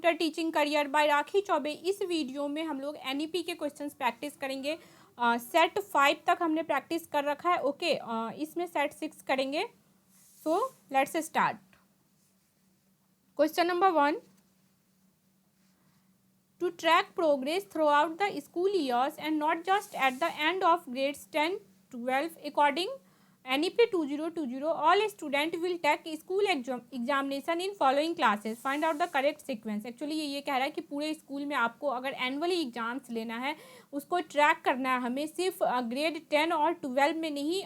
Computer teaching career bye राखी चौबे। इस video में हम लोग एनईपी के क्वेश्चंस प्रैक्टिस करेंगे। सेट 5 तक हमने प्रैक्टिस कर रखा है। ओके, इसमें सेट 6 करेंगे। So let's start. Question number 1, to track progress throughout the school years and not just at the end of grades 10 12 according NEP 2020 all student will take school examination in following classes, find out the correct sequence। Actually ये कह रहा है कि पूरे school में आपको अगर annually exams लेना है, उसको ट्रैक करना है, हमें सिर्फ ग्रेड 10 और 12 में नहीं,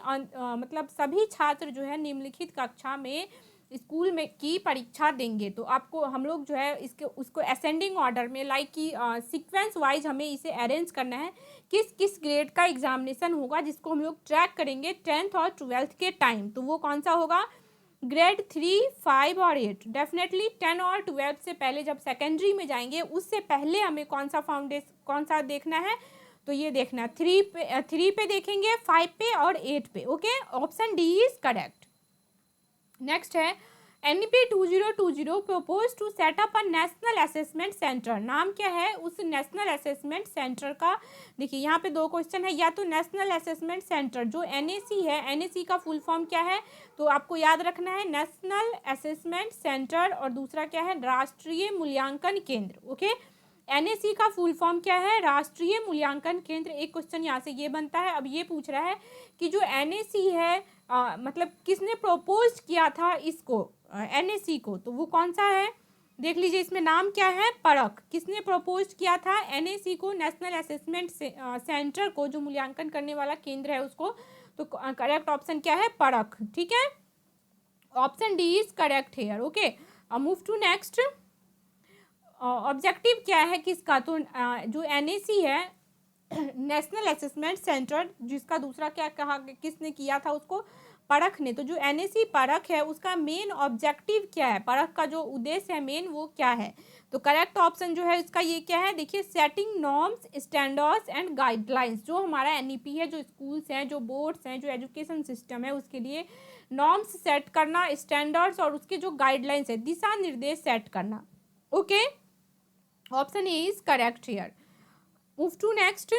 मतलब सभी छात्र जो है निम्नलिखित कक्षा में स्कूल में की परीक्षा देंगे। तो आपको हम लोग जो है इसके उसको असेंडिंग ऑर्डर में लाइक कि सीक्वेंस वाइज हमें इसे अरेंज करना है, किस किस ग्रेड का एग्जामिनेशन होगा जिसको हम लोग ट्रैक करेंगे 10th और 12th के टाइम। तो वो कौन सा होगा? ग्रेड 3, 5 और 8। डेफिनेटली 10 और 12 से पहले जब सेकेंडरी में जाएंगे उससे पहले हमें कौन सा देखना है? तो ये देखना 3 पे देखेंगे, 5 पे और 8 पे। Okay, option D is correct. Next है NEP 2020 propose to set up a national assessment centre. नाम क्या है उस नेशनल असेसमेंट सेंटर का? देखिए यहाँ पे दो क्वेश्चन है, या तो नेशनल असेसमेंट सेंटर जो एनएसी है, एनएसी का फुल फॉर्म क्या है? तो आपको याद रखना है नेशनल असेसमेंट सेंटर, और दूसरा क्या है? राष्ट्रीय मूल्यांकन केंद्र। ओके, एनएसी का फुल फॉर्म क्या है? राष्ट्रीय मूल्यांकन केंद्र। एक क्वेश्चन यहाँ से ये बनता है। अब ये पूछ रहा है कि जो एनएसी है मतलब किसने प्रपोज किया था इसको, एनएसी को, तो वो कौन सा है? देख लीजिए, इसमें नाम क्या है? परख। किसने प्रपोज किया था एनएसी को, नेशनल असेसमेंट सेंटर को, जो मूल्यांकन करने वाला केंद्र है उसको? तो करेक्ट ऑप्शन क्या है? परख। ठीक है, option D is correct here. Okay, move to next. Objective क्या है किसका? तो जो एनएसी है, नेशनल असेसमेंट सेंटर, जिसका दूसरा क्या कहा, किसने किया था उसको? परख ने। तो जो एनएसी परख है उसका मेन ऑब्जेक्टिव क्या है? परख का जो उद्देश्य है मेन, वो क्या है? तो करेक्ट ऑप्शन जो है इसका ये क्या है? देखिए, setting norms, standards and guidelines. जो हमारा एनईपी है, जो स्कूल्स हैं, जो बोर्ड्स हैं, जो एजुकेशन सिस्टम है, उसके लिए नॉर्म्स सेट करना, स्टैंडर्ड्स और उसके जो गाइडलाइंस है, दिशा निर्देश सेट करना। Okay, option A is correct here. Move to next.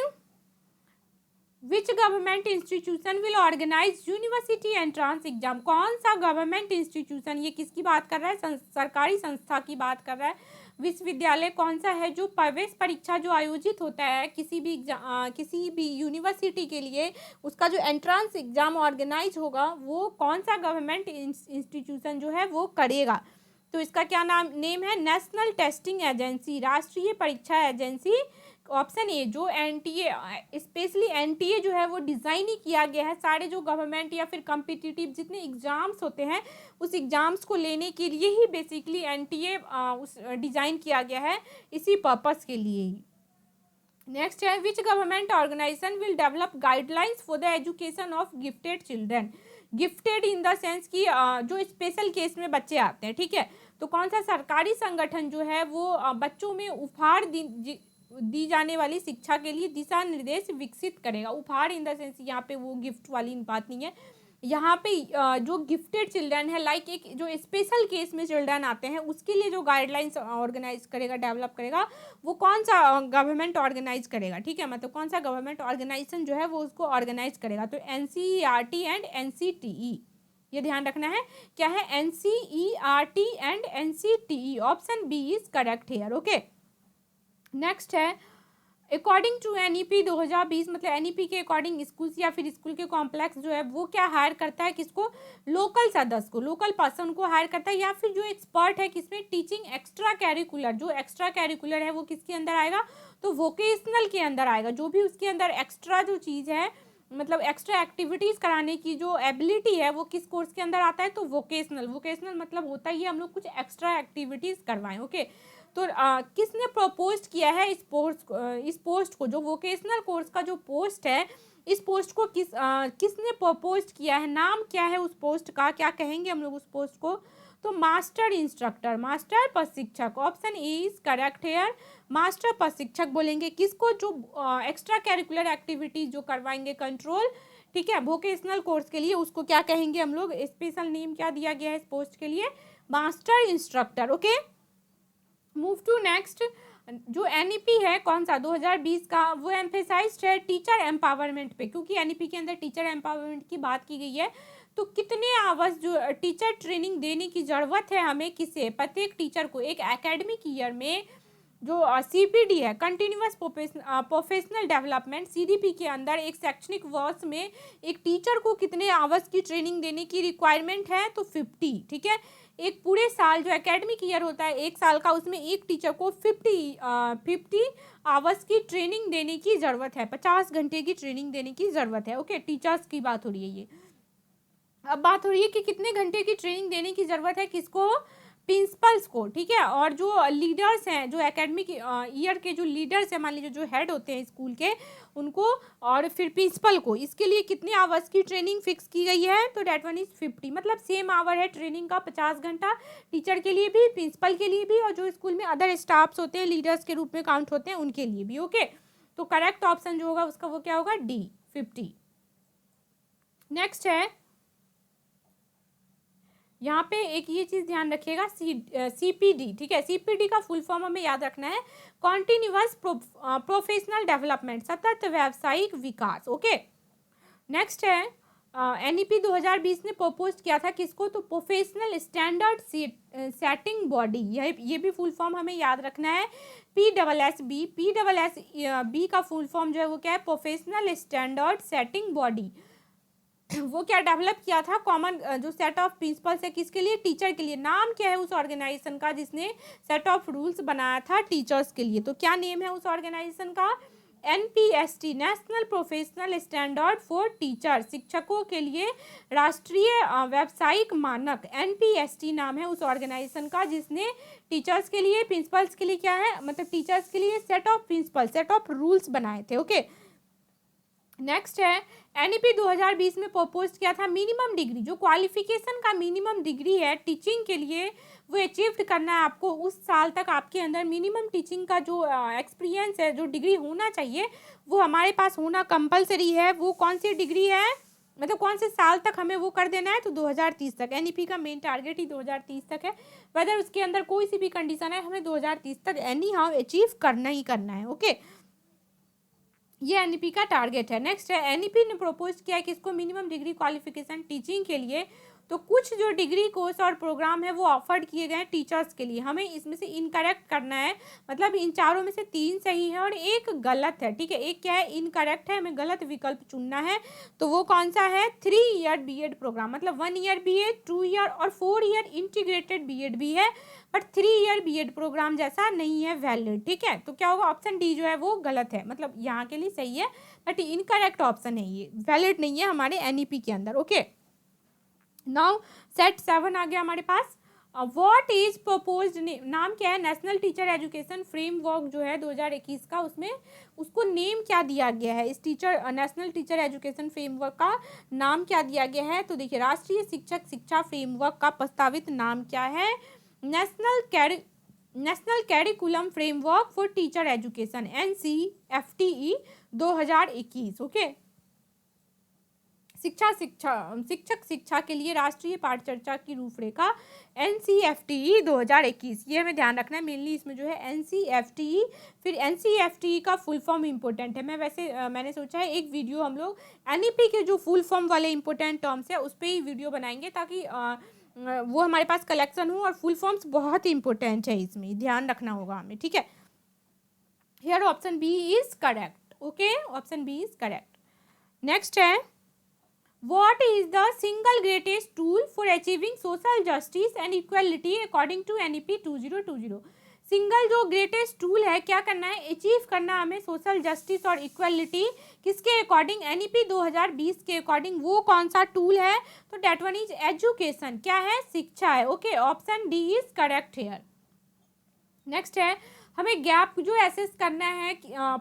Which government institution will organise university entrance exam. कौन सा गवर्नमेंट इंस्टीट्यूशन, ये किसकी बात कर रहा है? सरकारी संस्था की बात कर रहा है। विश्वविद्यालय कौन सा है जो प्रवेश परीक्षा जो आयोजित होता है किसी भी यूनिवर्सिटी के लिए, उसका जो एंट्रांस एग्जाम ऑर्गेनाइज होगा, वो कौन सा गवर्नमेंट इंस्टीट्यूशन जो है वो करेगा? तो इसका क्या नेम है? नेशनल टेस्टिंग एजेंसी, राष्ट्रीय परीक्षा एजेंसी। ऑप्शन ए, जो एनटीए, स्पेशली एनटीए जो है वो डिज़ाइन ही किया गया है सारे जो गवर्नमेंट या फिर कॉम्पिटिटिव जितने एग्जाम्स होते हैं, उस एग्जाम्स को लेने के लिए ही बेसिकली एनटीए उस डिज़ाइन किया गया है, इसी पर्पस के लिए ही। नेक्स्ट है which government organisation will develop guidelines for the education of gifted children. Gifted in the sense कि जो स्पेशल केस में बच्चे आते हैं। ठीक है, तो कौन सा सरकारी संगठन जो है वो बच्चों में उपहार दी जाने वाली शिक्षा के लिए दिशा निर्देश विकसित करेगा? उपहार इन द सेंस यहाँ पे वो गिफ्ट वाली बात नहीं है, यहाँ पे जो गिफ्टेड चिल्ड्रन है, लाइक एक जो स्पेशल केस में चिल्ड्रन आते हैं, उसके लिए जो गाइडलाइंस ऑर्गेनाइज करेगा, डेवलप करेगा, वो कौन सा गवर्नमेंट ऑर्गेनाइज करेगा? ठीक है, मतलब कौन सा गवर्नमेंट ऑर्गेनाइजेशन जो है वो उसको ऑर्गेनाइज करेगा? तो एनसीईआरटी एंड एनसीटीई, ये ध्यान रखना है। क्या है? NCERT and NCTE. Option B is correct here. Okay, next है अकॉर्डिंग टू एनईपी 2020, मतलब एनईपी के अकॉर्डिंग स्कूल्स या फिर स्कूल के कॉम्प्लेक्स जो है वो क्या हायर करता है? किसको? लोकल सदस्य को, लोकल पर्सन को हायर करता है, या फिर जो एक्सपर्ट है किसमें? Teaching extra curricular. जो एक्स्ट्रा कैरिकुलर है वो किसके अंदर आएगा? तो वोकेशनल के अंदर आएगा। जो भी उसके अंदर एक्स्ट्रा जो चीज़ है, मतलब एक्स्ट्रा एक्टिविटीज़ कराने की जो एबिलिटी है, वो किस कोर्स के अंदर आता है? तो वोकेशनल। वोकेशनल मतलब होता ही हम लोग कुछ एक्स्ट्रा एक्टिविटीज़ करवाएं। ओके, तो किसने प्रपोज किया है इस पोस्ट को? जो वोकेशनल कोर्स का जो पोस्ट है, इस पोस्ट को किसने प्रपोज किया है? नाम क्या है उस पोस्ट का? क्या कहेंगे हम लोग उस पोस्ट को? तो मास्टर इंस्ट्रक्टर, मास्टर प्रशिक्षक। Option A is correct hair. Master प्रशिक्षक बोलेंगे किसको? जो एक्स्ट्रा कैरिकुलर एक्टिविटीज जो करवाएंगे कंट्रोल, ठीक है, वोकेशनल कोर्स के लिए, उसको क्या कहेंगे हम लोग? स्पेशल नेम क्या दिया गया है इस पोस्ट के लिए? Master instructor. Okay, move to next. जो एनईपी है कौन सा 2020 का, वो एम्फेसाइज्ड है टीचर एम्पावरमेंट पे, क्योंकि एनईपी के अंदर टीचर एम्पावरमेंट की बात की गई है। तो कितने आवर्स जो टीचर ट्रेनिंग देने की ज़रूरत है हमें, किसे, प्रत्येक टीचर को एक एकेडमिक ईयर में। जो सीपीडी है, कंटिन्यूअस प्रोफेशनल डेवलपमेंट, सीडीपी के अंदर एक शैक्षणिक वर्ष में एक टीचर को कितने आवर्स की ट्रेनिंग देने की रिक्वायरमेंट है, तो 50। ठीक है, एक पूरे साल जो एकेडमिक ईयर होता है एक साल का, उसमें एक टीचर को 50 आवर्स की ट्रेनिंग देने की ज़रूरत है, 50 घंटे की ट्रेनिंग देने की ज़रूरत है। ओके, टीचर्स की बात हो रही है ये। अब बात हो रही है कि कितने घंटे की ट्रेनिंग देने की ज़रूरत है, किसको, प्रिंसिपल्स को। ठीक है, और जो लीडर्स हैं, जो एकेडमिक ईयर के जो लीडर्स हैं, मान लीजिए जो हेड होते हैं स्कूल के, उनको, और फिर प्रिंसिपल को, इसके लिए कितने आवर्स की ट्रेनिंग फिक्स की गई है, तो डेट वन इज़ 50। मतलब सेम आवर है ट्रेनिंग का, 50 घंटा टीचर के लिए भी, प्रिंसिपल के लिए भी, और जो स्कूल में अदर स्टाफ्स होते हैं, लीडर्स के रूप में काउंट होते हैं, उनके लिए भी। ओके, तो करेक्ट ऑप्शन जो होगा उसका वो क्या होगा, डी, 50। नेक्स्ट है, यहाँ पे एक ये चीज़ ध्यान रखिएगा, सीपीडी। ठीक है, सीपीडी का फुल फॉर्म हमें याद रखना है, कॉन्टिन्यूअस प्रोफेशनल डेवलपमेंट, सतत व्यावसायिक विकास। ओके, नेक्स्ट है, एनईपी 2020 ने प्रपोज किया था किसको, तो प्रोफेशनल स्टैंडर्ड सेटिंग बॉडी। ये भी फुल फॉर्म हमें याद रखना है, PSSB। PSSB का फुल फॉर्म जो है वो क्या है, प्रोफेशनल स्टैंडर्ड सेटिंग बॉडी। वो क्या डेवलप किया था, कॉमन जो सेट ऑफ प्रिंसिपल्स है, किसके लिए, टीचर के लिए। नाम क्या है उस ऑर्गेनाइजेशन का जिसने सेट ऑफ रूल्स बनाया था टीचर्स के लिए, तो क्या नेम है उस ऑर्गेनाइजेशन का, NPST, national professional standard for teacher, शिक्षकों के लिए राष्ट्रीय व्यावसायिक मानक, NPST नाम है उस ऑर्गेनाइजेशन का, जिसने टीचर्स के लिए, प्रिंसिपल्स के लिए क्या है, मतलब टीचर्स के लिए set of principal, set of rules बनाए थे। ओके, नेक्स्ट है, एनईपी 2020 में प्रपोज किया था मिनिमम डिग्री, जो क्वालिफिकेशन का मिनिमम डिग्री है टीचिंग के लिए, वो अचीव करना है आपको। उस साल तक आपके अंदर मिनिमम टीचिंग का जो एक्सपीरियंस है, जो डिग्री होना चाहिए, वो हमारे पास होना कंपलसरी है। वो कौन सी डिग्री है, मतलब कौन से साल तक हमें वो कर देना है, तो 2030 तक। एनईपी का मेन टारगेट ही 2030 तक है, वेदर उसके अंदर कोई सी भी कंडीशन है, हमें 2030 तक एनी हाउ अचीव करना ही करना है। ओके, ये एनईपी का टारगेट है। नेक्स्ट है, एनईपी ने प्रपोज किया है कि इसको मिनिमम डिग्री क्वालिफिकेशन टीचिंग के लिए, तो कुछ जो डिग्री कोर्स और प्रोग्राम है वो ऑफर्ड किए गए हैं टीचर्स के लिए, हमें इसमें से इनकरेक्ट करना है, मतलब इन चारों में से 3 सही है और एक गलत है। ठीक है, एक क्या है, इनकरेक्ट है, हमें गलत विकल्प चुनना है। तो वो कौन सा है, 3 ईयर बीएड प्रोग्राम, मतलब 1 ईयर बीएड, 2 ईयर और 4 ईयर इंटीग्रेटेड बीएड भी है, बट 3 ईयर बीएड प्रोग्राम जैसा नहीं है वैलिड। ठीक है, तो क्या होगा, ऑप्शन डी जो है वो गलत है, मतलब यहाँ के लिए सही है बट इनकरेक्ट ऑप्शन है, ये वैलिड नहीं है हमारे एनईपी के अंदर। ओके, नाउ सेट 7 आ गया हमारे पास। व्हाट इज प्रपोज्ड, नाम क्या है, नेशनल टीचर एजुकेशन फ्रेमवर्क जो है 2021 का, उसमें उसको नेम क्या दिया गया है, इस नेशनल टीचर एजुकेशन फ्रेमवर्क का नाम क्या दिया गया है, तो देखिए राष्ट्रीय शिक्षक शिक्षा फ्रेमवर्क का प्रस्तावित नाम क्या है, national curriculum framework for teacher education, NCFTE 2021। Okay, शिक्षक शिक्षा के लिए राष्ट्रीय पाठचर्चा की रूपरेखा, NCFTE 2021। ये हमें ध्यान रखना है, मेनली इसमें जो है NCFTE, फिर NCFTE का फुल फॉर्म इंपॉर्टेंट है। मैंने सोचा है एक वीडियो हम लोग एनईपी के जो फुल फॉर्म वाले इंपॉर्टेंट टर्म्स है उस पर ही वीडियो बनाएंगे, ताकि वो हमारे पास कलेक्शन हो, और फुल फॉर्म्स बहुत इंपॉर्टेंट है, इसमें ध्यान रखना होगा हमें। ठीक है, here option B is correct. Okay, option B is correct. Next है, What is the single greatest tool for achieving social justice and equality according to NEP 2020? Single जो ग्रेटेस्ट टूल है, क्या करना है, अचीव करना हमें सोशल जस्टिस और equality, किसके अकॉर्डिंग, एनईपी 2020 के अकॉर्डिंग। वो कौन सा टूल है, तो डेट वन इज एजुकेशन, क्या है, शिक्षा है। Okay, option D is correct here. Next है, हमें गैप जो एसेस करना है,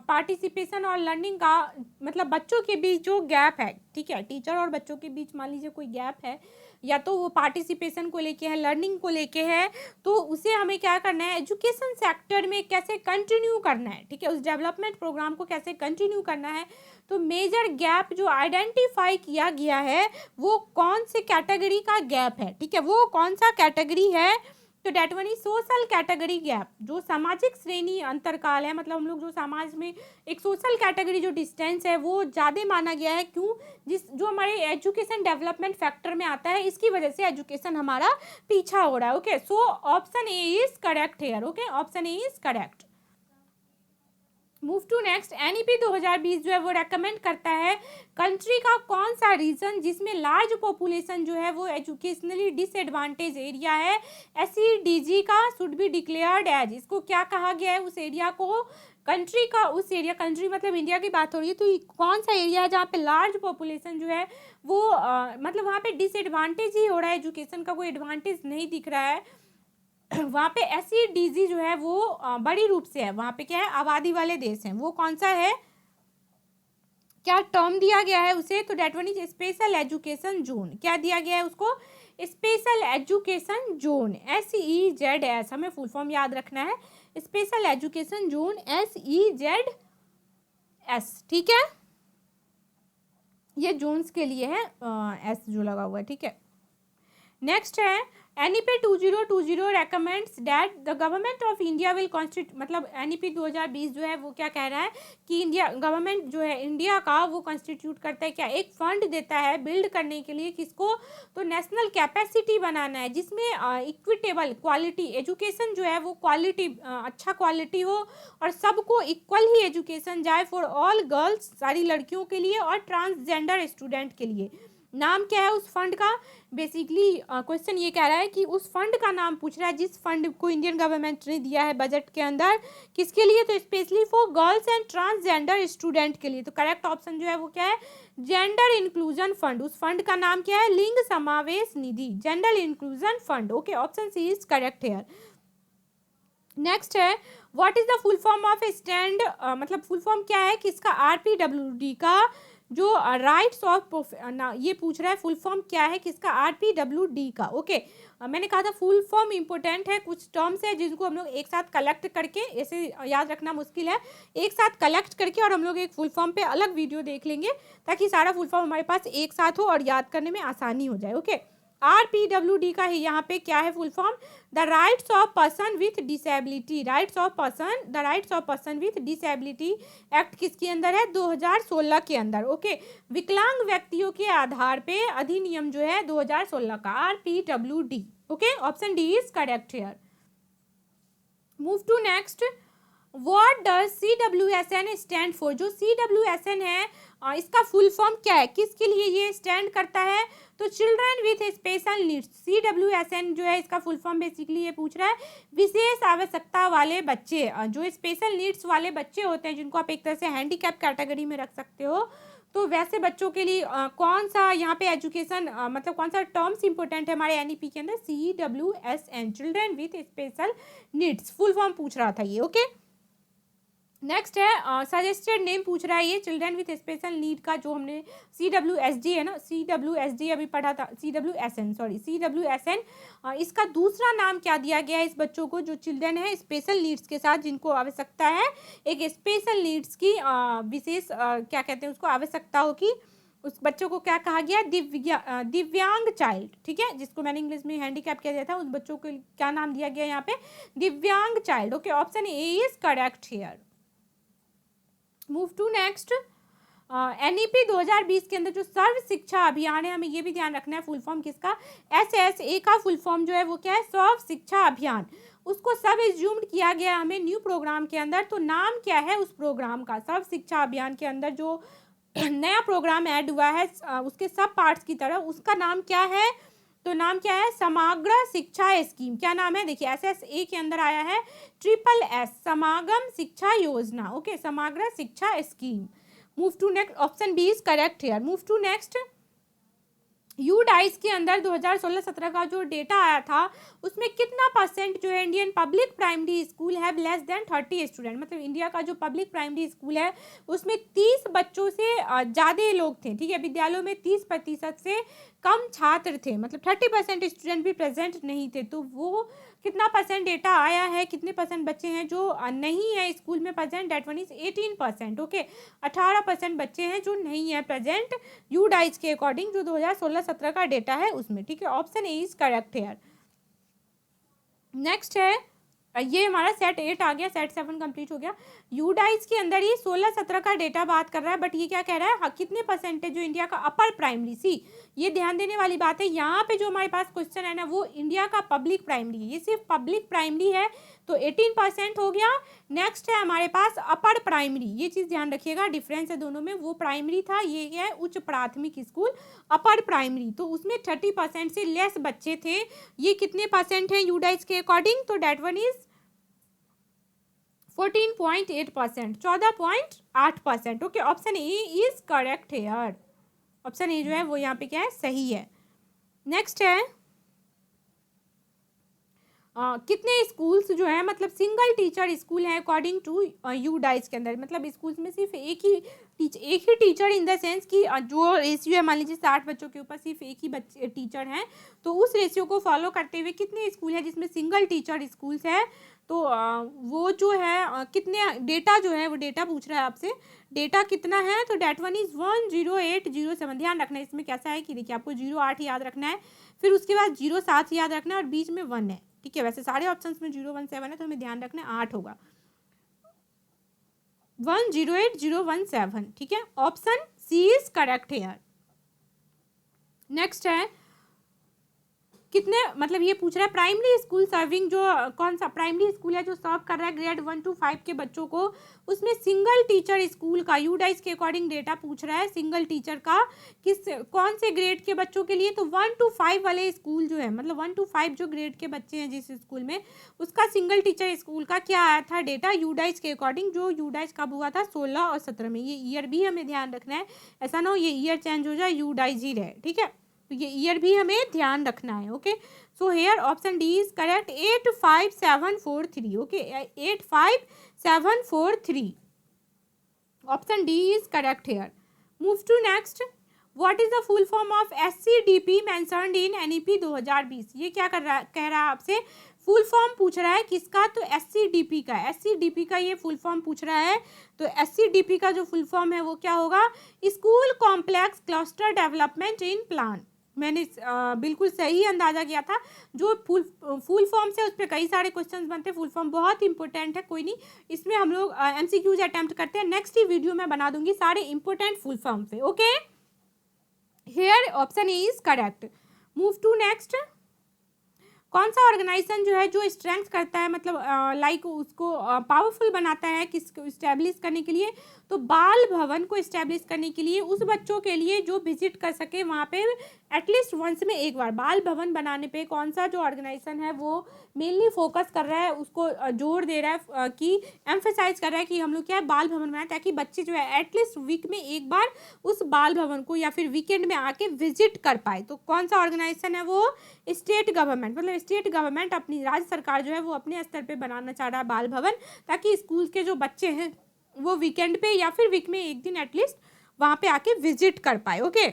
पार्टिसिपेशन और लर्निंग का, मतलब बच्चों के बीच जो गैप है, ठीक है, टीचर और बच्चों के बीच मान लीजिए कोई गैप है, या तो वो पार्टिसिपेशन को लेके है, लर्निंग को लेके है, तो उसे हमें क्या करना है, एजुकेशन सेक्टर में कैसे कंटिन्यू करना है। ठीक है, उस डेवलपमेंट प्रोग्राम को कैसे कंटिन्यू करना है। तो मेजर गैप जो आइडेंटिफाई किया गया है वो कौन से कैटेगरी का गैप है, ठीक है, वो कौन सा कैटेगरी है, तो that one is social category gap, जो सामाजिक श्रेणी अंतरकाल है, मतलब हम लोग जो समाज में एक सोशल कैटेगरी जो डिस्टेंस है वो ज़्यादा माना गया है। क्यों? जो हमारे एजुकेशन डेवलपमेंट फैक्टर में आता है, इसकी वजह से एजुकेशन हमारा पीछा हो रहा है। Okay, so option A is correct here. Okay, option A is correct. Move to next. NEP 2020 जो है वो रेकमेंड करता है कंट्री का कौन सा रीजन जिसमें लार्ज पॉपुलेशन जो है वो एजुकेशनली डिसएडवांटेज एरिया है, एसईडीजी का शुड बी डिक्लेयर्ड एज। इसको क्या कहा गया है? उस एरिया को, कंट्री का, उस एरिया, कंट्री मतलब इंडिया की बात हो रही है, तो कौन सा एरिया है जहाँ पे लार्ज पॉपुलेशन जो है वो मतलब वहाँ पे डिसएडवांटेज ही हो रहा है, एजुकेशन का कोई एडवांटेज नहीं दिख रहा है, वहाँ पे एसईडीजी जो है वो बड़ी रूप से है, वहाँ पे क्या है, आबादी वाले देश हैं, वो कौन सा है, क्या टर्म दिया गया है उसे? तो that one is special education zone. क्या दिया गया है उसको? स्पेशल एजुकेशन जोन, SEZS, हमें फुल फॉर्म याद रखना है, स्पेशल एजुकेशन जोन SEZS, ठीक है, ये जोन्स के लिए है, एस जो लगा हुआ है, ठीक है। नेक्स्ट है NEP 2020 recommends that the government of India will constitute, मतलब NEP 2020 जो है वो क्या कह रहा है कि इंडिया गवर्नमेंट जो है इंडिया का वो कॉन्स्टिट्यूट करता है क्या, एक फंड देता है बिल्ड करने के लिए, किसको? तो नेशनल कैपेसिटी बनाना है जिसमें इक्विटेबल क्वालिटी एजुकेशन जो है वो क्वालिटी, अच्छा क्वालिटी हो और सबको इक्वल ही एजुकेशन जाए, फॉर ऑल गर्ल्स, सारी लड़कियों के लिए, और ट्रांसजेंडर स्टूडेंट के लिए। नाम क्या है उस फंड का? बेसिकली क्वेश्चन ये कह रहा है कि उस फंड का नाम पूछ रहा है जिस फंड को इंडियन गवर्नमेंट ने दिया है बजट के अंदर, किसके लिए? तो specially for girls and transgender student के लिए। तो करेक्ट ऑप्शन जो है वो क्या है? Gender inclusion fund. उस फंड का नाम क्या है? लिंग समावेश निधि, gender inclusion fund. Okay, option C is correct here. Next है what is the full form of stand, मतलब फुल फॉर्म क्या है किसका? RPWD का जो राइट्स ऑफ, ये पूछ रहा है फुल फॉर्म क्या है किसका? RPWD का। ओके, मैंने कहा था फुल फॉर्म इंपॉर्टेंट है, कुछ टर्म्स है जिनको हम लोग एक साथ कलेक्ट करके, ऐसे याद रखना मुश्किल है, एक साथ कलेक्ट करके और हम लोग एक फुल फॉर्म पे अलग वीडियो देख लेंगे ताकि सारा फुल फॉर्म हमारे पास एक साथ हो और याद करने में आसानी हो जाए। ओके, RPWD का ही यहाँ पे क्या है full form? The rights of person with disability, rights of person, the rights of person with disability act किसके अंदर है? 2016 के अंदर। ओके, विकलांग व्यक्तियों के आधार पे अधिनियम जो है 2016 का, RPWD। Okay, option D is correct here. Move to next. What does CWSN stand for? जो CWSN है इसका फुल फॉर्म क्या है, किसके लिए ये स्टैंड करता है? तो children with special needs. CWSN जो है इसका फुल फॉर्म बेसिकली ये पूछ रहा है विशेष आवश्यकता वाले बच्चे, जो स्पेशल नीड्स वाले बच्चे होते हैं जिनको आप एक तरह से हैंडीकैप कैटेगरी में रख सकते हो, तो वैसे बच्चों के लिए कौन सा यहाँ पे एजुकेशन, मतलब कौन सा टर्म्स इंपॉर्टेंट है हमारे NEP के अंदर? CWSN, children with special needs, full form पूछ रहा था ये। ओके, नेक्स्ट है सजेस्टेड नेम पूछ रहा है ये चिल्ड्रन विथ स्पेशल नीड का, जो हमने CWSD है ना, CWSD अभी पढ़ा था, CWSN, इसका दूसरा नाम क्या दिया गया है इस बच्चों को जो चिल्ड्रन है स्पेशल नीड्स के साथ, जिनको आवश्यकता है एक स्पेशल नीड्स की विशेष क्या कहते हैं उसको, आवश्यकता हो कि उस बच्चों को क्या कहा गया? दिव्यांग चाइल्ड, ठीक है, जिसको मैंने इंग्लिश में हैंडीकैप किया जाता है, उस बच्चों को क्या नाम दिया गया यहाँ पे? दिव्यांग child. Okay, option A is correct here. Move to next. NEP 2020 के अंदर जो सर्व शिक्षा अभियान है, हमें ये भी ध्यान रखना है फुल फॉर्म किसका? SSA का फुल फॉर्म जो है वो क्या है? सर्व शिक्षा अभियान। उसको सब एज्यूम्ड किया गया हमें न्यू प्रोग्राम के अंदर, तो नाम क्या है उस प्रोग्राम का? सर्व शिक्षा अभियान के अंदर जो नया प्रोग्राम ऐड हुआ है उसके सब पार्ट्स की तरह, उसका नाम क्या है? तो नाम क्या है? समग्र शिक्षा स्कीम। क्या नाम है? देखिए SSA के अंदर आया है SSS, समागम शिक्षा योजना। Okay, Samagra Shiksha scheme. Move to next, option B is correct here. Move to next. UDAIS के अंदर 2016-17 का जो डेटा आया था उसमें कितना % जो है इंडियन पब्लिक प्राइमरी स्कूल है लेस देन 30 स्टूडेंट, मतलब इंडिया का जो पब्लिक प्राइमरी स्कूल है उसमें 30 बच्चों से ज़्यादा लोग थे, ठीक है, विद्यालयों में 30% से कम छात्र थे, मतलब 30% स्टूडेंट भी प्रेजेंट नहीं थे। तो वो कितना % डेटा आया है, कितने % बच्चे हैं जो नहीं है स्कूल में present? That one is 18%। Okay, 18% बच्चे हैं जो नहीं है प्रेजेंट UDAIS के अकॉर्डिंग, जो 2016-17 का डेटा है उसमें, ठीक है, option A is correct here. Next है, ये हमारा सेट 8 आ गया, सेट 7 कंप्लीट हो गया। यूडाइज के अंदर ये 16-17 का डेटा बात कर रहा है, बट ये क्या कह रहा है, हाँ, कितने परसेंटेज जो इंडिया का अपर प्राइमरी, सी ये ध्यान देने वाली बात है, यहाँ पे जो हमारे पास क्वेश्चन है ना वो इंडिया का पब्लिक प्राइमरी है, ये सिर्फ पब्लिक प्राइमरी है तो 18% हो गया। नेक्स्ट है हमारे पास अपर प्राइमरी, ये चीज़ ध्यान रखिएगा, डिफरेंस है दोनों में, वो प्राइमरी था, ये है उच्च प्राथमिक स्कूल अपर प्राइमरी, तो उसमें 30% से लेस बच्चे थे। ये कितने परसेंट है यूडाइज के अकॉर्डिंग, तो that one is 14.8%, 14.8%। Okay, option A is correct here, option A जो है वो यहाँ पे क्या है, सही है। नेक्स्ट है कितने स्कूल्स जो है मतलब सिंगल टीचर स्कूल है अकॉर्डिंग टू यूडाइज के अंदर, मतलब स्कूल्स में सिर्फ एक ही टीचर इन द सेंस कि जो रेशियो है, मान लीजिए 60 बच्चों के ऊपर सिर्फ एक ही बच्चे टीचर हैं, तो उस रेशियो को फॉलो करते हुए कितने स्कूल है जिसमें सिंगल टीचर स्कूल्स है, तो वो जो है कितने डेटा जो है वो डेटा पूछ रहा है आपसे, डेटा कितना है, तो डेट वन इज 10807। ध्यान रखना है इसमें कैसा है कि देखिए आपको 08 याद रखना है, फिर उसके बाद 07 याद रखना है और बीच में 1 है, ठीक है। वैसे सारे ऑप्शंस में 017 है तो हमें ध्यान रखना है 8 होगा, 108,017, ठीक है, option C is correct here. Next है कितने, मतलब ये पूछ रहा है प्राइमरी स्कूल सर्विंग, जो कौन सा प्राइमरी स्कूल है जो सर्व कर रहा है ग्रेड 1 to 5 के बच्चों को, उसमें सिंगल टीचर स्कूल का यूडाइज के अकॉर्डिंग डेटा पूछ रहा है, सिंगल टीचर का किस कौन से ग्रेड के बच्चों के लिए, तो 1 to 5 वाले स्कूल जो है, मतलब 1 to 5 जो ग्रेड के बच्चे हैं जिस स्कूल में, उसका सिंगल टीचर स्कूल का क्या आया था डेटा यूडाइज के अकॉर्डिंग, जो यूडाइज कब हुआ था 16 और 17 में, ये ईयर भी हमें ध्यान रखना है, ऐसा ना हो ये ईयर चेंज हो जाए यूडाइज ही रहे, ठीक है, तो ये ईयर भी हमें ध्यान रखना है। Okay, so here option D is correct, 85743, okay, 85743, option D is correct here. Move to next, what is the full form of SCDP mentioned in NEP 2020, ये क्या कर रहा कह रहा है आपसे, फुल फॉर्म पूछ रहा है किसका, तो SCDP का, SCDP का ये फुल फॉर्म पूछ रहा है, तो SCDP का जो फुल फॉर्म है वो क्या होगा, school complex cluster development in plan. मैंने बिल्कुल सही अंदाजा किया था, जो फुल फॉर्म से उस पर कई सारे क्वेश्चंस बनते हैं, फुल फॉर्म बहुत इंपॉर्टेंट है, कोई नहीं इसमें हम लोग MCQs अटेम्प्ट करते हैं, नेक्स्ट ही वीडियो में बना दूंगी सारे इंपॉर्टेंट फुल फॉर्म पे। Okay, here option A is correct. Move to next, कौन सा ऑर्गेनाइजेशन जो है जो स्ट्रेंथ करता है, मतलब लाइक उसको पावरफुल बनाता है किसको इस्टेब्लिश करने के लिए, तो बाल भवन को इस्टेब्लिश करने के लिए उस बच्चों के लिए जो विजिट कर सके वहाँ पे एटलीस्ट वंस में एक बार, बाल भवन बनाने पे कौन सा जो ऑर्गेनाइजेशन है वो मेनली फोकस कर रहा है, उसको जोर दे रहा है कि एम्फेसाइज कर रहा है कि हम लोग क्या है बाल भवन बनाए, ताकि बच्चे जो है एटलीस्ट वीक में एक बार उस बाल भवन को या फिर वीकेंड में आके विजिट कर पाए, तो कौन सा ऑर्गेनाइजेशन है वो, स्टेट गवर्नमेंट, मतलब स्टेट गवर्नमेंट अपनी राज्य सरकार जो है वो अपने स्तर पे बनाना चाह रहा है बाल भवन, ताकि स्कूल के जो बच्चे हैं वो वीकेंड पे या फिर वीक में एक दिन एटलीस्ट वहाँ पे आके विजिट कर पाए। ओके,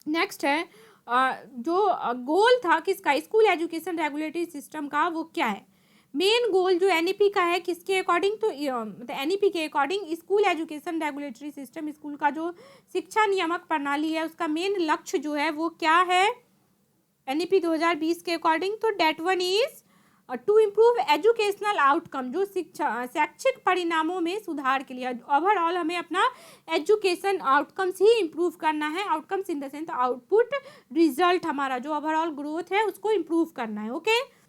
नेक्स्ट है जो गोल था किसका, स्कूल एजुकेशन रेगुलेटरी सिस्टम का, वो क्या है, मेन गोल जो NEP का है किसके अकॉर्डिंग, तो मतलब NEP के according school education regulatory system, school का जो शिक्षा नियामक प्रणाली है उसका मेन लक्ष्य जो है वो क्या है NEP 2020 के अकॉर्डिंग, तो that one is to improve educational outcome, जो शिक्षा शैक्षिक परिणामों में सुधार के लिए, ओवरऑल हमें अपना एजुकेशन आउटकम्स ही इम्प्रूव करना है, outcomes in the sense output result, हमारा जो ओवरऑल ग्रोथ है उसको इम्प्रूव करना है। ओके,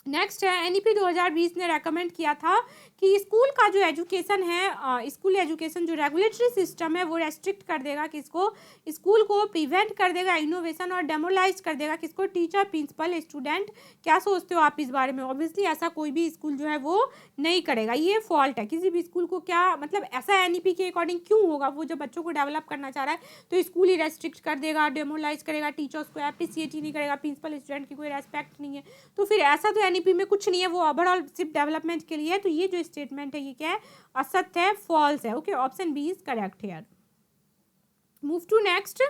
नेक्स्ट है NEP 2020 ने रेकमेंड किया था कि स्कूल का जो एजुकेशन है, स्कूल एजुकेशन जो रेगुलेटरी सिस्टम है वो रेस्ट्रिक्ट कर देगा किसको, स्कूल को प्रिवेंट कर देगा इनोवेशन और डेमोलाइज कर देगा किसको, टीचर प्रिंसिपल स्टूडेंट। क्या सोचते हो आप इस बारे में, ऑब्वियसली ऐसा कोई भी स्कूल जो है वो नहीं करेगा, ये फॉल्ट है किसी भी स्कूल को, क्या मतलब ऐसा NEP के अकॉर्डिंग क्यों होगा, वो जब बच्चों को डेवलप करना चाह रहा है तो स्कूल ही रेस्ट्रिक्ट कर देगा, डेमोलाइज करेगा, टीचर्स को अप्रिसिएट ही नहीं करेगा, प्रिंसिपल स्टूडेंट की कोई रेस्पेक्ट नहीं है, तो फिर ऐसा तो NEP में कुछ नहीं है, वो ओवरऑल सिर्फ डेवलपमेंट के लिए है, तो ये जो स्टेटमेंट है ये क्या है, असत्य है, फॉल्स है। Okay, option B is correct here. Move to next,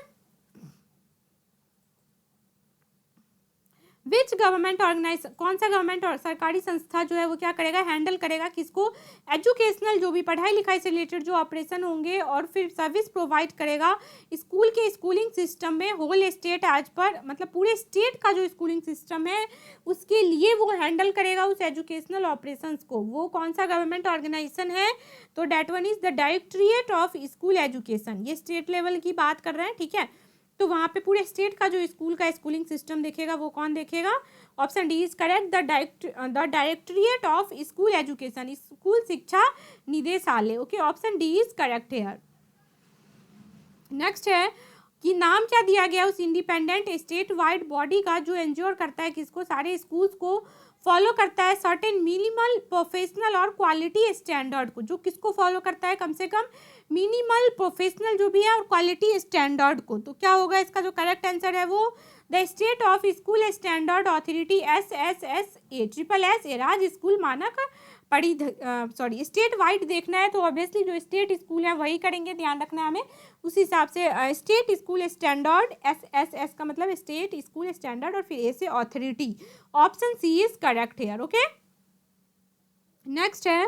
which government organise, कौन सा गवर्नमेंट और सरकारी संस्था जो है वो क्या करेगा, हैंडल करेगा किसको, एजुकेशनल जो भी पढ़ाई लिखाई से रिलेटेड जो ऑपरेशन होंगे और फिर सर्विस प्रोवाइड करेगा स्कूल के स्कूलिंग सिस्टम में होल स्टेट एज पर, मतलब पूरे स्टेट का जो स्कूलिंग सिस्टम है उसके लिए वो हैंडल करेगा उस एजुकेशनल ऑपरेशंस को, वो कौन सा गवर्नमेंट ऑर्गेनाइजेशन है, तो that one is the directorate of school education, ये स्टेट लेवल की बात कर रहे हैं, ठीक है। तो वहाँ पे पूरे स्टेट का जो स्कूल का स्कूलिंग सिस्टम देखेगा वो कौन देखेगा, option D is correct, the directorate of school education, school शिक्षा निदेशालय, okay, option D is correct here. Next है कि नाम क्या दिया गया उस इंडिपेंडेंट स्टेट वाइड बॉडी का जो एंश्योर करता है किसको, सारे स्कूल्स को फॉलो करता है सर्टेन मिनिमल प्रोफेशनल और क्वालिटी स्टैंडर्ड को, जो किसको फॉलो करता है, कम से कम मिनिमल प्रोफेशनल जो भी है और क्वालिटी स्टैंडर्ड को। तो क्या होगा इसका जो करेक्ट आंसर है वो the state of school standard authority SSSA, triple S A, राज्य स्कूल मानक सॉरी स्टेट वाइड देखना है तो ऑब्वियसली जो स्टेट स्कूल है वही करेंगे, ध्यान रखना है हमें उस हिसाब से। स्टेट स्कूल स्टैंडर्ड SSS का मतलब स्टेट स्कूल स्टैंडर्ड और फिर ए से authority, option C is correct here, okay. Next है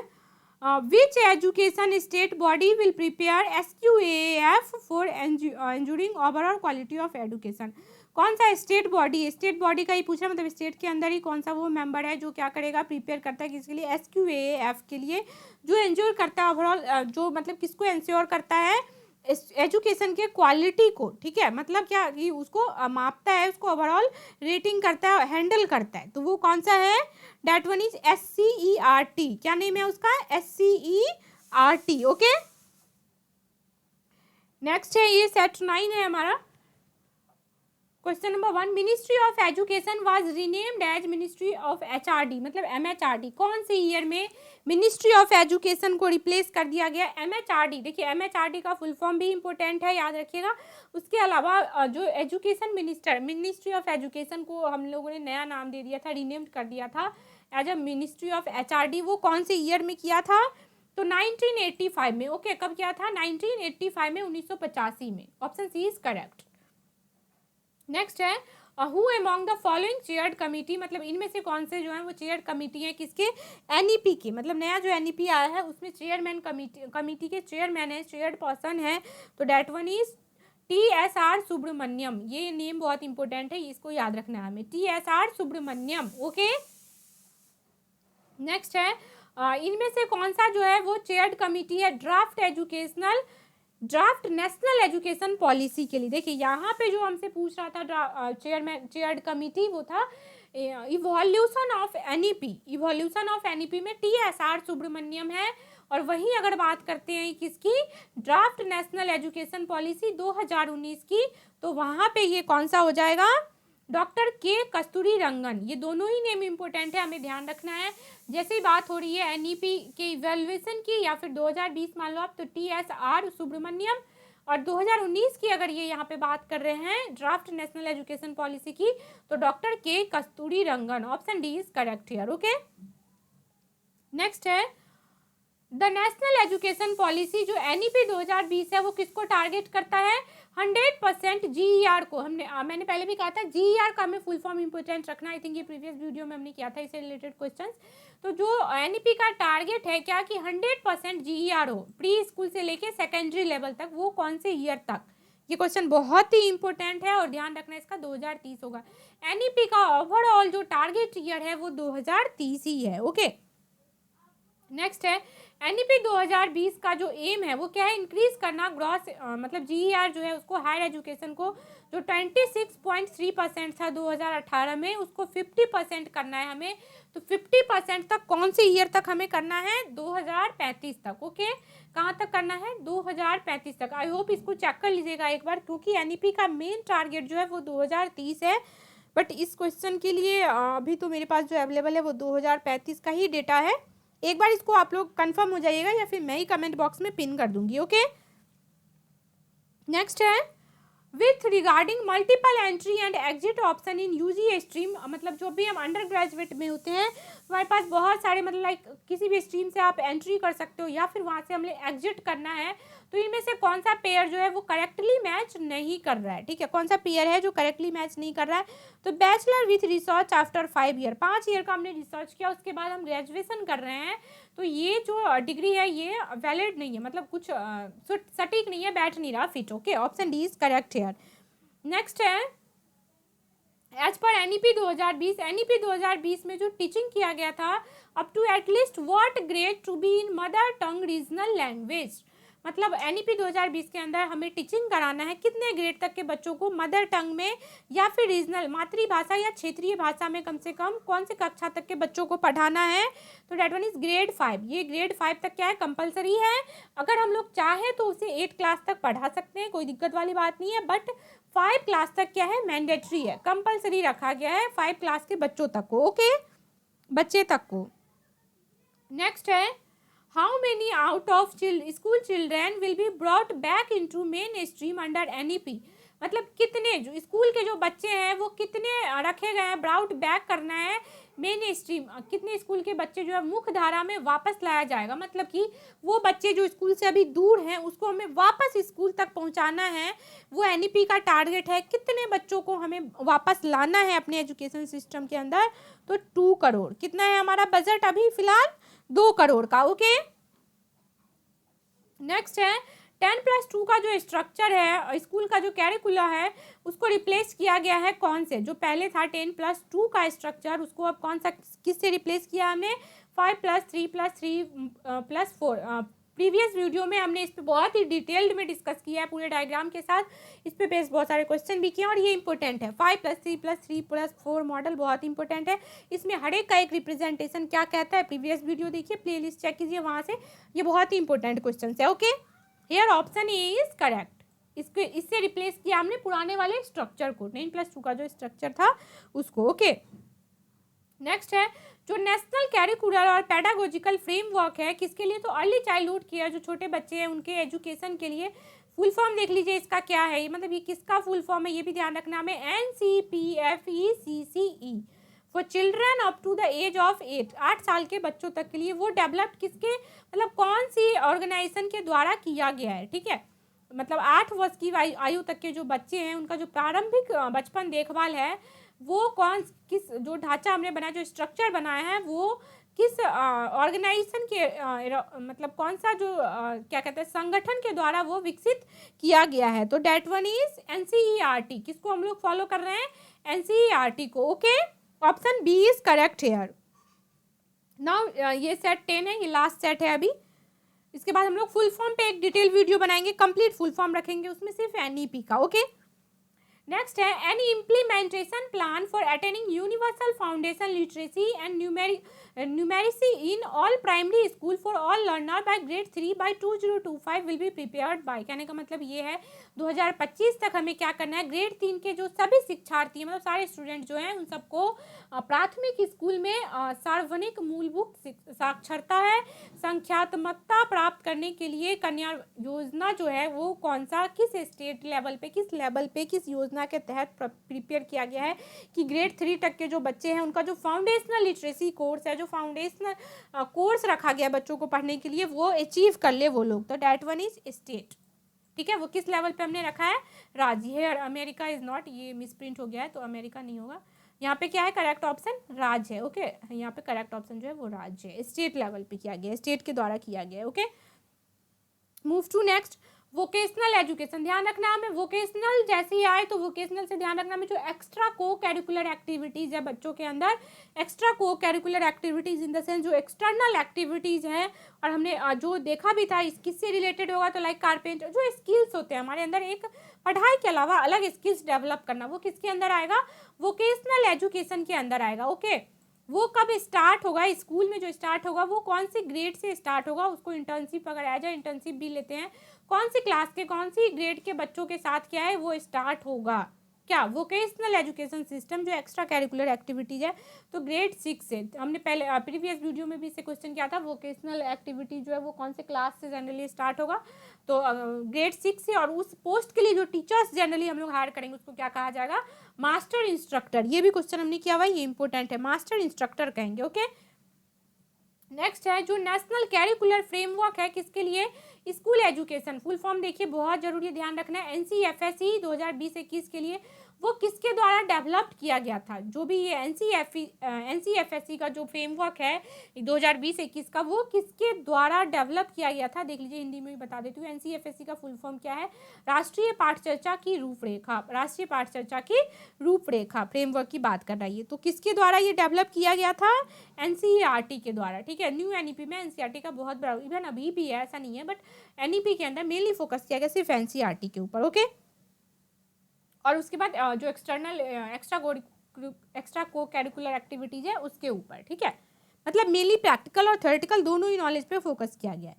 which education state body will prepare SQAF for ensuring overall quality of education, कौन सा स्टेट बॉडी, स्टेट बॉडी का ही पूछा, मतलब स्टेट के अंदर ही कौन सा वो मेंबर है जो क्या करेगा, प्रिपेयर करता है किसके लिए, SQAF के लिए, जो एंश्योर करता है ओवरऑल, जो मतलब किसको एंश्योर करता है, एजुकेशन के क्वालिटी को, ठीक है, मतलब क्या कि उसको मापता है, उसको ओवरऑल रेटिंग करता है, हैंडल करता है, तो वो कौन सा है, डेट वन इज SCERT, क्या नेम है उसका, SCERT, ओके। नेक्स्ट है ये सेट 9 है हमारा। Question number 1, ministry of education was renamed as ministry of HRD, मतलब MHRD, कौन से ईयर में मिनिस्ट्री ऑफ एजुकेशन को रिप्लेस कर दिया गया, MHRD। देखिए MHRD का फुल फॉर्म भी इंपॉर्टेंट है, याद रखिएगा। उसके अलावा जो education minister, ministry of education को हम लोगों ने नया नाम दे दिया था, रीनेम्ड कर दिया था as a ministry of HRD, वो कौन से ईयर में किया था, तो 1985 में, ओके। कब किया था, 1985 में, 1985 में, option C is correct. Next है who among the following chaired committee, मतलब इनमें से कौन से जो है वो चेयर्ड कमिटी है किसके, NEP के, मतलब नया जो NEP आया है उसमें चेयरमैन कमिटी के चेयरमैन है, चेयर्ड पर्सन है, तो that one is TSR Subrahmanyam, ये नेम बहुत इंपॉर्टेंट है, इसको याद रखना है हमें, TSR सुब्रमण्यम, ओके। नेक्स्ट है इनमें से कौन सा जो है वो चेयर्ड कमिटी है ड्राफ्ट नेशनल एजुकेशन पॉलिसी के लिए। देखिए यहाँ पे जो हमसे पूछ रहा था चेयर्ड कमिटी, वो था इवोल्यूशन ऑफ NEP में TSR सुब्रमण्यम है, और वहीं अगर बात करते हैं किसकी, ड्राफ्ट नेशनल एजुकेशन पॉलिसी 2019 की, तो वहाँ पे ये कौन सा हो जाएगा, डॉक्टर के कस्तूरी रंगन। ये दोनों ही नेम इंपॉर्टेंट है, हमें ध्यान रखना है। जैसे ही बात हो रही है NEP के इवैल्यूएशन की या फिर 2020 मान लो आप, तो TSR सुब्रमण्यम, और 2019 की अगर ये यहाँ पे बात कर रहे हैं ड्राफ्ट नेशनल एजुकेशन पॉलिसी की, तो doctor K Kasturirangan, option D is correct here, okay. Next है द नेशनल एजुकेशन पॉलिसी जो NEP 2020 है वो किसको टारगेट करता है, 100% GER को। मैंने पहले भी कहा था GER का हमें फुल फॉर्म इंपोर्टेंट रखना, आई थिंक ये प्रीवियस वीडियो में हमने किया था इससे रिलेटेड क्वेश्चंस। तो जो NEP का टारगेट है क्या कि 100% GER हो, प्री स्कूल से लेके सेकेंडरी लेवल तक, वो कौन से ईयर तक, ये क्वेश्चन बहुत ही इंपॉर्टेंट है और ध्यान रखना इसका 2030 होगा। NEP का ओवरऑल जो टारगेट ईयर है वो 2030 ही है, ओके। नेक्स्ट है NEP 2020 का जो एम है वो क्या है, इंक्रीज करना ग्रॉस मतलब GER जो है उसको, हायर एजुकेशन को जो 26.3% था 2018 में, उसको 50% करना है हमें। तो 50% तक कौन से ईयर तक हमें करना है, 2035 तक, ओके। कहाँ तक करना है, 2035 तक। आई होप इसको चेक कर लीजिएगा एक बार, क्योंकि NEP का मेन टारगेट जो है वो 2030 है, बट इस क्वेश्चन के लिए अभी तो मेरे पास जो अवेलेबल है वो 2035 का ही डेटा है। एक बार इसको आप लोग कंफर्म हो जाइएगा या फिर मैं ही कमेंट बॉक्स में पिन कर दूंगी, ओके। नेक्स्ट है with regarding multiple entry and exit option in UG stream, मतलब जो भी हम अंडर ग्रेजुएट में होते हैं हमारे पास बहुत सारे मतलब लाइक किसी भी स्ट्रीम से आप एंट्री कर सकते हो या फिर वहाँ से हमें एग्जिट करना है, तो इनमें से कौन सा पेयर जो है वो करेक्टली मैच नहीं कर रहा है, ठीक है, कौन सा पेयर है जो करेक्टली मैच नहीं कर रहा है। तो bachelor with research after 5 year, 5 year का हमने रिसर्च किया, उसके बाद हम ग्रेजुएशन कर रहे हैं, तो ये जो डिग्री है ये वैलिड नहीं है, मतलब कुछ सटीक नहीं है, बैठ नहीं रहा fit. Okay, option D is correct here. Next है एज पर एनईपी 2020, एनईपी 2020 में जो टीचिंग किया गया था up to at least what grade to be in mother tongue regional language, मतलब एनईपी 2020 के अंदर हमें टीचिंग कराना है कितने ग्रेड तक के बच्चों को मदर टंग में या फिर रीजनल मातृभाषा या क्षेत्रीय भाषा में कम से कम कौन से कक्षा तक के बच्चों को पढ़ाना है। तो डेट वन इज ग्रेड 5, ये ग्रेड 5 तक क्या है, कंपलसरी है। अगर हम लोग चाहें तो उसे 8 क्लास तक पढ़ा सकते हैं, कोई दिक्कत वाली बात नहीं है, बट 5 क्लास तक क्या है, मैंडेटरी है, कंपलसरी रखा गया है 5 क्लास के बच्चों तक को। ओके, बच्चे तक को। नेक्स्ट है how many out of school children will be brought back into main stream under NEP, मतलब कितने जो स्कूल के जो बच्चे हैं वो कितने रखे गए हैं, ब्राउट बैक करना है मेन स्ट्रीम, कितने स्कूल के बच्चे जो है मुख्य धारा में वापस लाया जाएगा, मतलब कि वो बच्चे जो स्कूल से अभी दूर हैं उसको हमें वापस स्कूल तक पहुंचाना है, वो एनईपी का टारगेट है, कितने बच्चों को हमें वापस लाना है अपने एजुकेशन सिस्टम के अंदर। तो 2 करोड़, कितना है हमारा बजट अभी फिलहाल, 2 करोड़ का। ओके, नेक्स्ट है 10+2 का जो स्ट्रक्चर है स्कूल का जो कैरिकुलम है उसको रिप्लेस किया गया है कौन से, जो पहले था 10+2 का स्ट्रक्चर उसको अब कौन सा किससे रिप्लेस किया हमने, 5+3+3+4। प्रीवियस वीडियो में हमने इस पे बहुत ही डिटेल्ड में डिस्कस किया है पूरे डायग्राम के साथ, इस पे बेस बहुत सारे क्वेश्चन भी किए और ये इंपॉर्टेंट है। 5+3+3+4 मॉडल बहुत इंपॉर्टेंट है, इसमें हर एक का एक रिप्रेजेंटेशन क्या कहता है, प्रीवियस वीडियो देखिए, प्लेलिस्ट चेक कीजिए वहाँ से, ये बहुत ही इंपॉर्टेंट क्वेश्चन है। Okay, here option A is correct, इससे रिप्लेस किया हमने पुराने वाले स्ट्रक्चर को, 9+2 का जो स्ट्रक्चर था उसको। ओके, नेक्स्ट है जो नेशनल कैरिकुलर और पेडागोजिकल फ्रेमवर्क है किसके लिए, तो अर्ली चाइल्डहुड केयर, जो छोटे बच्चे हैं उनके एजुकेशन के लिए। फुल फॉर्म देख लीजिए इसका क्या है, मतलब ये किसका फुल फॉर्म है ये भी ध्यान रखना हमें, NCPFECCE for children up to the age of 8 साल के बच्चों तक के लिए। वो डेवलप्ड किसके, मतलब कौन सी ऑर्गेनाइजेशन के द्वारा किया गया है, ठीक है, मतलब 8 वर्ष की आयु तक के जो बच्चे हैं उनका जो प्रारंभिक बचपन देखभाल है वो किस जो ढांचा हमने बनाया, जो स्ट्रक्चर बनाया है वो किस ऑर्गेनाइजेशन के मतलब कौन सा जो क्या कहते हैं संगठन के द्वारा वो विकसित किया गया है। तो डेट वन इज NCERT, किसको हम लोग फॉलो कर रहे हैं, NCERT को। Okay, option B is correct here. Now ये सेट 10 है, ये लास्ट सेट है अभी, इसके बाद हम लोग फुल फॉर्म पे एक डिटेल वीडियो बनाएंगे, कंप्लीट फुल फॉर्म रखेंगे उसमें सिर्फ एनईपी का। ओके, नेक्स्ट है any implementation plan for attaining universal foundation literacy and numeracy in all primary school for all learner by grade 3 by 2025 will be prepared by, कहने का मतलब ये है 2025 तक हमें क्या करना है, ग्रेड 3 के जो सभी शिक्षार्थी हैं मतलब सारे स्टूडेंट जो हैं उन सबको प्राथमिक स्कूल में सार्वजनिक मूलभूत साक्षरता है संख्यात्मकता प्राप्त करने के लिए कन्या योजना जो है वो कौन सा किस स्टेट लेवल पे किस लेवल पे किस योजना के तहत प्रिपेयर किया गया है कि ग्रेड 3 तक के जो बच्चे हैं उनका जो फाउंडेशनल लिटरेसी कोर्स है, जो फाउंडेशनल कोर्स रखा गया बच्चों को पढ़ने के लिए वो अचीव कर ले वो लोग। तो डेट वन इज स्टेट, ठीक है, वो किस लेवल पे हमने रखा है, राज्य है। अमेरिका इज नॉट, ये मिसप्रिंट हो गया है तो अमेरिका नहीं होगा, यहाँ पे क्या है करेक्ट ऑप्शन राज्य है। ओके, यहाँ पे करेक्ट ऑप्शन जो है वो राज्य है, स्टेट लेवल पे किया गया है, स्टेट के द्वारा किया गया है। Okay, move to next vocational education. ध्यान रखना हमें वोकेशनल जैसे ही आए तो वोकेशनल से ध्यान रखना हमें जो एक्स्ट्रा को कैरिकुलर एक्टिविटीज़ है बच्चों के अंदर, एक्स्ट्रा को curricular activities in the sense जो एक्सटर्नल एक्टिविटीज़ है, और हमने जो देखा भी था किससे रिलेटेड होगा तो लाइक कारपेंटर, जो स्किल्स होते हैं हमारे अंदर एक पढ़ाई के अलावा अलग स्किल्स डेवलप करना, वो किसके अंदर आएगा, वोकेशनल एजुकेशन के अंदर आएगा। ओके, वो कब स्टार्ट होगा, स्कूल में जो स्टार्ट होगा वो कौन सी ग्रेड से स्टार्ट होगा, उसको इंटर्नशिप अगर आ जाए इंटर्नशिप भी लेते हैं, कौन सी क्लास के कौन सी ग्रेड के बच्चों के साथ क्या है वो स्टार्ट होगा, क्या वोकेशनल एजुकेशन सिस्टम जो एक्स्ट्रा कैरिकुलर एक्टिविटीज है। तो ग्रेड 6 से हमने पहले प्रीवियस वीडियो में भी इससे क्वेश्चन किया था, वोकेशनल एक्टिविटी जो है वो कौन से क्लास से जनरली स्टार्ट होगा, तो ग्रेड 6 से। और उस पोस्ट के लिए जो टीचर्स जनरली हम लोग हायर करेंगे उसको क्या कहा जाएगा, मास्टर इंस्ट्रक्टर। ये भी क्वेश्चन हमने किया हुआ है, ये इंपॉर्टेंट है, मास्टर इंस्ट्रक्टर कहेंगे। ओके, नेक्स्ट है जो नेशनल कैरिकुलर फ्रेमवर्क है किसके लिए, स्कूल एजुकेशन, फुल फॉर्म देखिए बहुत जरूरी है, ध्यान रखना है, NCFSE 2020-21 के लिए वो किसके द्वारा डेवलप किया गया था, जो भी ये NCFSE का जो फ्रेमवर्क है 2020-21 का, वो किसके द्वारा डेवलप किया गया था, देख लीजिए, हिंदी में भी बता देती हूँ। NCFSE का फुल फॉर्म क्या है, राष्ट्रीय पाठचर्चा की रूपरेखा, राष्ट्रीय पाठचर्चा की रूपरेखा फ्रेमवर्क की बात कर रही है। तो किसके द्वारा ये डेवलप किया गया था, NCERT के द्वारा, ठीक है। न्यू NEP में NCERT का बहुत बड़ा, इवन अभी भी है, ऐसा नहीं है, बट NEP के अंदर मेनली फोकस किया गया सिर्फ NCERT के ऊपर, ओके। और उसके बाद जो एक्सटर्नल एक्स्ट्रा को कैरिकुलर एक्टिविटीज है उसके ऊपर, ठीक है, मतलब मेनली प्रैक्टिकल और थ्योरेटिकल दोनों ही नॉलेज पे फोकस किया गया है।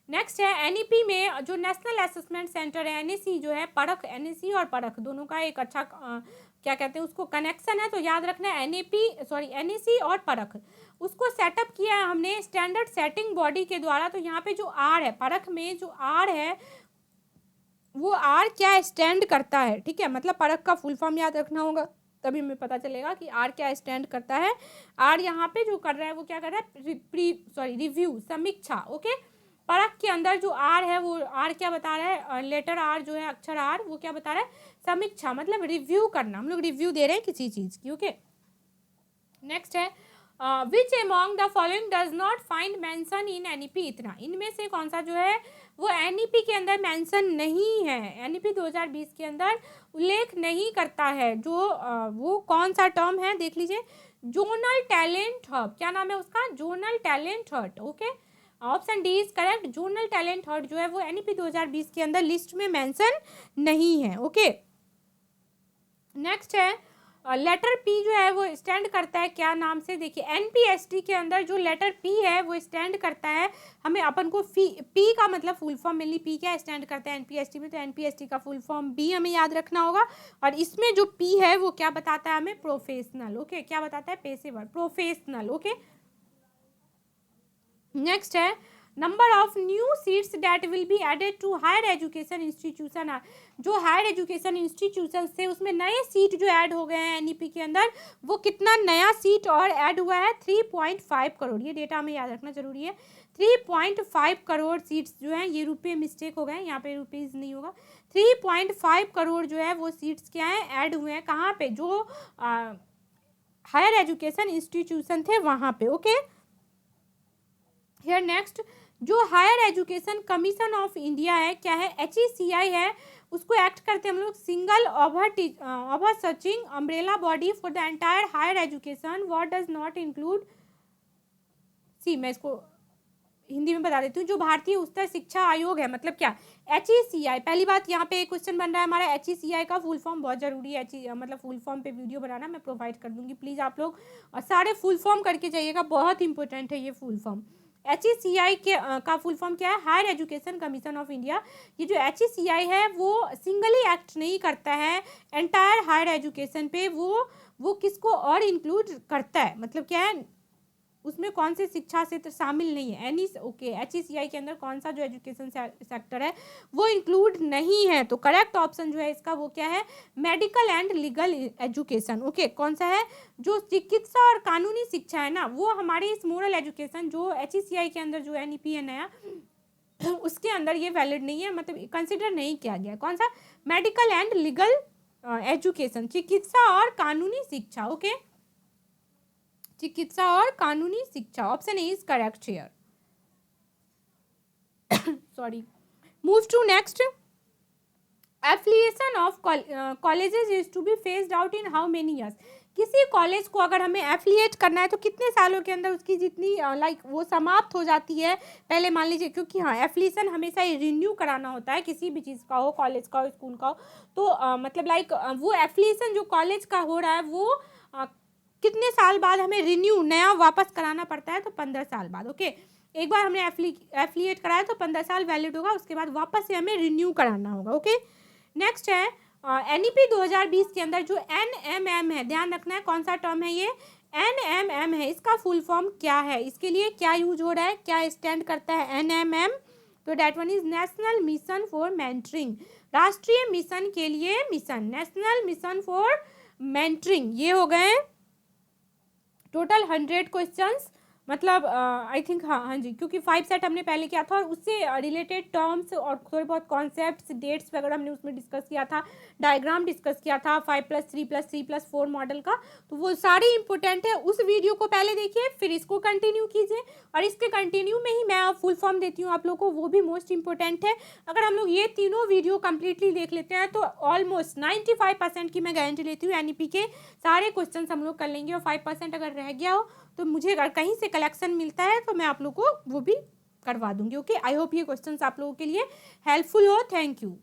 नेक्स्ट है NEP में जो नेशनल असेसमेंट सेंटर है, NAC जो है, परख, NAC और परख दोनों का एक अच्छा क्या कहते हैं उसको कनेक्शन है, तो याद रखना है NAC और परख, उसको सेटअप किया है हमने स्टैंडर्ड सेटिंग बॉडी के द्वारा। तो यहाँ पे जो R है, परख में जो R है वो R क्या स्टैंड करता है, ठीक है, मतलब परख का फुल फॉर्म याद रखना होगा, तभी हमें पता चलेगा कि R क्या स्टैंड करता है। R यहाँ पे जो कर रहा है वो क्या कर रहा है, रिव्यू, समीक्षा, ओके। परख के अंदर जो R है वो R क्या बता रहा है, लेटर R जो है, अक्षर R, वो क्या बता रहा है, समीक्षा, मतलब रिव्यू करना, हम लोग रिव्यू दे रहे हैं किसी चीज की, ओके। नेक्स्ट है which among the following does not find mention in NEP, इतना, इनमें से कौन सा जो है वो NEP के अंदर मेंशन नहीं है, NEP 2020 के अंदर उल्लेख नहीं करता है, जो वो कौन सा टर्म है, देख लीजिए, जोनल टैलेंट हब, क्या नाम है उसका, zonal talent hub, okay. Option D is correct, zonal talent hub जो है वो NEP 2020 के अंदर लिस्ट में मेंशन नहीं है, ओके। नेक्स्ट है लेटर P जो है वो स्टैंड करता है क्या नाम से, देखिए NPST के अंदर जो लेटर P है वो स्टैंड करता है, हमें अपन को P का मतलब फुल फॉर्म मेनली P क्या स्टैंड करता है NPST में, तो NPST का फुल फॉर्म B हमें याद रखना होगा। और इसमें जो P है वो क्या बताता है हमें, प्रोफेशनल, ओके, क्या बताता है, पेशेवर, प्रोफेशनल, ओके। नेक्स्ट है number of new seats that will be added to higher education institution, जो हायर एजुकेशन इंस्टीट्यूशन से उसमें नए सीट जो ऐड हो गए हैं NEP के अंदर, वो कितना नया सीट और ऐड हुआ है, 3.5 करोड़, ये डेटा हमें याद रखना जरूरी है। 3.5 करोड़ सीट्स जो हैं, ये रुपये मिस्टेक हो गए, यहाँ पे रुपीज़ नहीं होगा, 3.5 करोड़ जो है वो सीट्स क्या है, ऐड हुए हैं, कहाँ पे, जो हायर एजुकेशन इंस्टीट्यूशन थे वहाँ पे, ओके। हियर नेक्स्ट जो higher education commission of India है, क्या है, HECI है, उसको एक्ट करते हैं हम लोग single over searching umbrella body for the entire higher education, what does not include, see मैं इसको हिंदी में बता देती हूँ, जो भारतीय उच्चतर शिक्षा आयोग है, मतलब क्या, HECI, पहली बात यहाँ पे एक क्वेश्चन बन रहा है हमारा, HECI का फुल फॉर्म बहुत जरूरी है, मतलब फुल फॉर्म पे वीडियो बनाना मैं प्रोवाइड कर दूंगी, प्लीज़ आप लोग सारे फुल फॉर्म करके जाइएगा, बहुत इंपॉर्टेंट है ये फुल फॉर्म। HECI का फुल फॉर्म क्या है, higher education commission of India. ये जो HECI है वो सिंगली एक्ट नहीं करता है एंटायर हायर एजुकेशन पे, वो किसको और इंक्लूड करता है, मतलब क्या है, उसमें कौन से शिक्षा क्षेत्र शामिल नहीं है, ओके, HECI के अंदर कौन सा जो एजुकेशन सेक्टर है वो इंक्लूड नहीं है, तो करेक्ट ऑप्शन जो है इसका वो क्या है, medical and legal education, okay. कौन सा है, जो चिकित्सा और कानूनी शिक्षा है ना, वो हमारे इस मोरल एजुकेशन जो HECI के अंदर जो NEP है नया, उसके अंदर ये वैलिड नहीं है, मतलब कंसिडर नहीं किया गया, कौन सा, मेडिकल एंड लीगल एजुकेशन, चिकित्सा और कानूनी शिक्षा, ओके, चिकित्सा और कानूनी शिक्षा, option A is correct here. Sorry, move to next, affiliation of colleges is to be phased out in how many years, किसी कॉलेज को अगर हमें एफिलिएट करना है तो कितने सालों के अंदर उसकी जितनी वो समाप्त हो जाती है, पहले मान लीजिए, क्योंकि हाँ एफिलिएशन हमेशा रिन्यू कराना होता है, किसी भी चीज़ का हो, कॉलेज का हो, स्कूल का हो, तो मतलब वो एफिलिएशन जो कॉलेज का हो रहा है वो कितने साल बाद हमें रिन्यू नया वापस कराना पड़ता है, तो 15 साल बाद, ओके। एक बार हमने एफिलिएट कराया तो 15 साल वैलिड होगा, उसके बाद वापस से हमें रिन्यू कराना होगा, ओके। नेक्स्ट है NEP 2020 के अंदर जो NMM है, ध्यान रखना है कौन सा टर्म है ये, NMM है, इसका फुल फॉर्म क्या है, इसके लिए क्या यूज हो रहा है, क्या स्टैंड करता है NMM, तो that one is national mission for mentoring, राष्ट्रीय मिशन के लिए मिशन, नेशनल मिशन फॉर मेंटरिंग, ये हो गए टोटल 100 क्वेश्चंस, मतलब आई थिंक हाँ जी, क्योंकि 5 सेट हमने पहले किया था और उससे रिलेटेड टर्म्स और थोड़े बहुत कॉन्सेप्ट्स, डेट्स वगैरह हमने उसमें डिस्कस किया था, डायग्राम डिस्कस किया था 5+3+3+4 मॉडल का। तो वो सारी इंपॉर्टेंट है, उस वीडियो को पहले देखिए, फिर इसको कंटिन्यू कीजिए, और इसके कंटिन्यू में ही मैं फुल फॉर्म देती हूँ आप लोग को, वो भी मोस्ट इंपॉर्टेंट है। अगर हम लोग ये तीनों वीडियो कंप्लीटली देख लेते हैं तो ऑलमोस्ट 95% की मैं गारंटी लेती हूँ एनईपी के सारे क्वेश्चन हम लोग कर लेंगे। और 5% अगर रह गया हो तो मुझे अगर कहीं से कलेक्शन मिलता है तो मैं आप लोग को वो भी करवा दूंगी। ओके, आई होप ये क्वेश्चंस आप लोगों के लिए हेल्पफुल हो। Thank you.